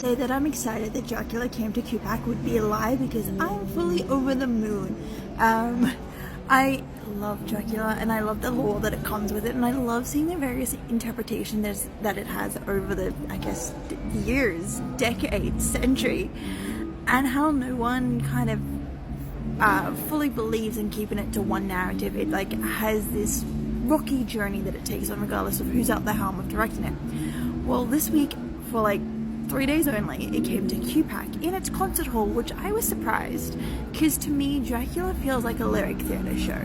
say that I'm excited that Dracula came to QPAC would be a lie, because I'm fully over the moon. I love Dracula and I love the lore that it comes with it, and I love seeing the various interpretations that it has over the, I guess, years, decades, century, and how no one kind of fully believes in keeping it to one narrative. It like has this rocky journey that it takes on regardless of who's at the helm of directing it. Well, this week, for like 3 days only, it came to QPAC in its concert hall, which I was surprised, because to me Dracula feels like a lyric theatre show.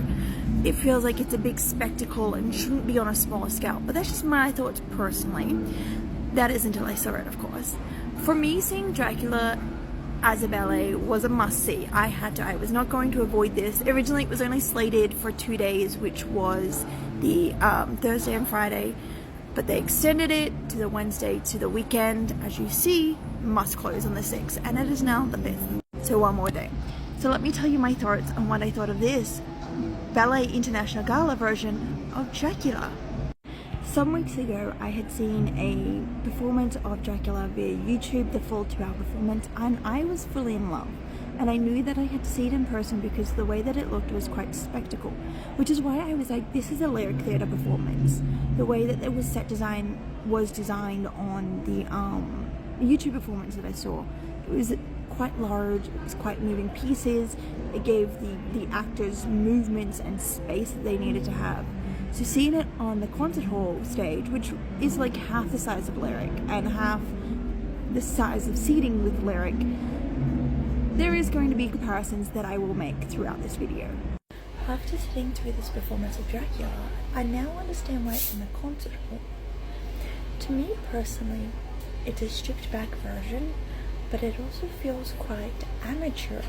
It feels like it's a big spectacle and shouldn't be on a smaller scale, but that's just my thoughts personally. That is until I saw it, of course. For me, seeing Dracula as a ballet was a must-see. I was not going to avoid this. Originally it was only slated for 2 days, which was the Thursday and Friday, but they extended it to the Wednesday to the weekend. As you see, must close on the 6th, and it is now the 5th, so one more day. So let me tell you my thoughts on what I thought of this Ballet International Gala version of Dracula. Some weeks ago I had seen a performance of Dracula via YouTube, the full 2-hour performance, and I was fully in love. And I knew that I had to see it in person because the way that it looked was quite spectacle, which is why I was like, this is a lyric theatre performance. The way that it was was designed on the YouTube performance that I saw. It was quite large, it was quite moving pieces, it gave the actors movements and space that they needed to have. So seeing it on the concert hall stage, which is like half the size of lyric and half the size of seating with lyric, there is going to be comparisons that I will make throughout this video. After sitting through this performance of Dracula, I now understand why it's in the concert hall. To me personally, it's a stripped back version, but it also feels quite amateur,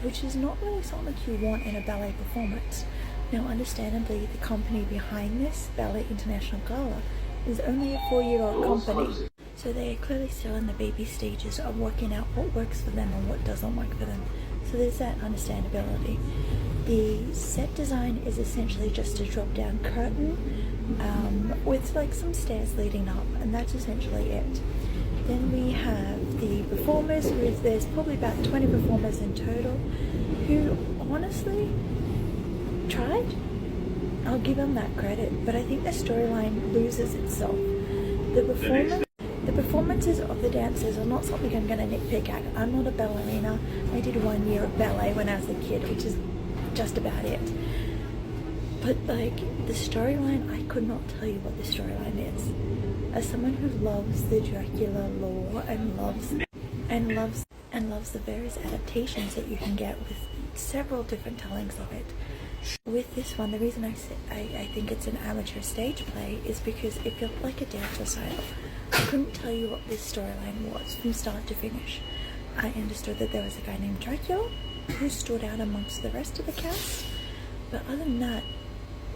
which is not really something you want in a ballet performance. Now understandably, the company behind this, Ballet International Gala, is only a 4-year-old company. So they are clearly still in the baby stages of working out what works for them and what doesn't work for them. So there's that understandability. The set design is essentially just a drop down curtain with like some stairs leading up, and that's essentially it. Then we have the performers, there's probably about 20 performers in total, who honestly tried. I'll give them that credit, but I think the storyline loses itself. The performances of the dancers are not something I'm going to nitpick at. I'm not a ballerina. I did 1 year of ballet when I was a kid, which is just about it. But like the storyline, I could not tell you what the storyline is. As someone who loves the Dracula lore and loves the various adaptations that you can get with several different tellings of it. With this one, the reason I think it's an amateur stage play is because it felt like a dance recital. I couldn't tell you what this storyline was from start to finish. I understood that there was a guy named Dracula who stood out amongst the rest of the cast, but other than that,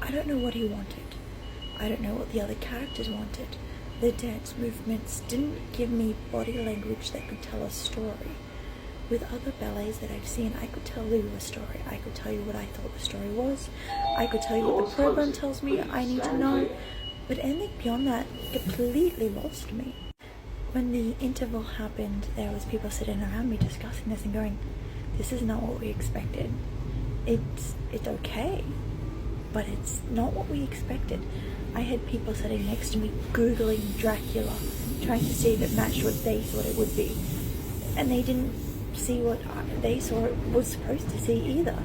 I don't know what he wanted. I don't know what the other characters wanted. The dance movements didn't give me body language that could tell a story. With other ballets that I've seen, I could tell you a story. I could tell you what I thought the story was. I could tell you what the program tells me I need to know. But anything beyond that completely lost me. When the interval happened, there was people sitting around me discussing this and going, this is not what we expected. It's okay, but it's not what we expected. I had people sitting next to me Googling Dracula, trying to see if it matched what they thought it would be. And they didn't see what they saw it was supposed to see either.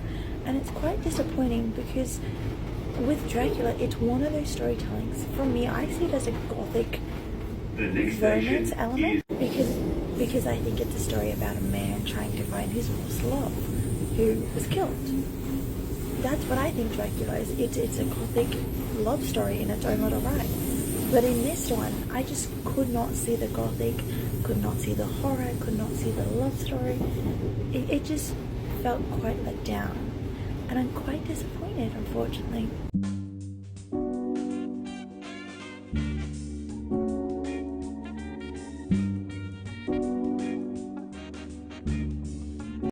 And it's quite disappointing because with Dracula, it's one of those storytellings. For me, I see it as a gothic romance element because I think it's a story about a man trying to find his lost love who was killed. That's what I think Dracula is. It's a gothic love story in its own little right. But in this one, I just could not see the gothic, could not see the horror, could not see the love story. It just felt quite let down. And I'm quite disappointed, unfortunately.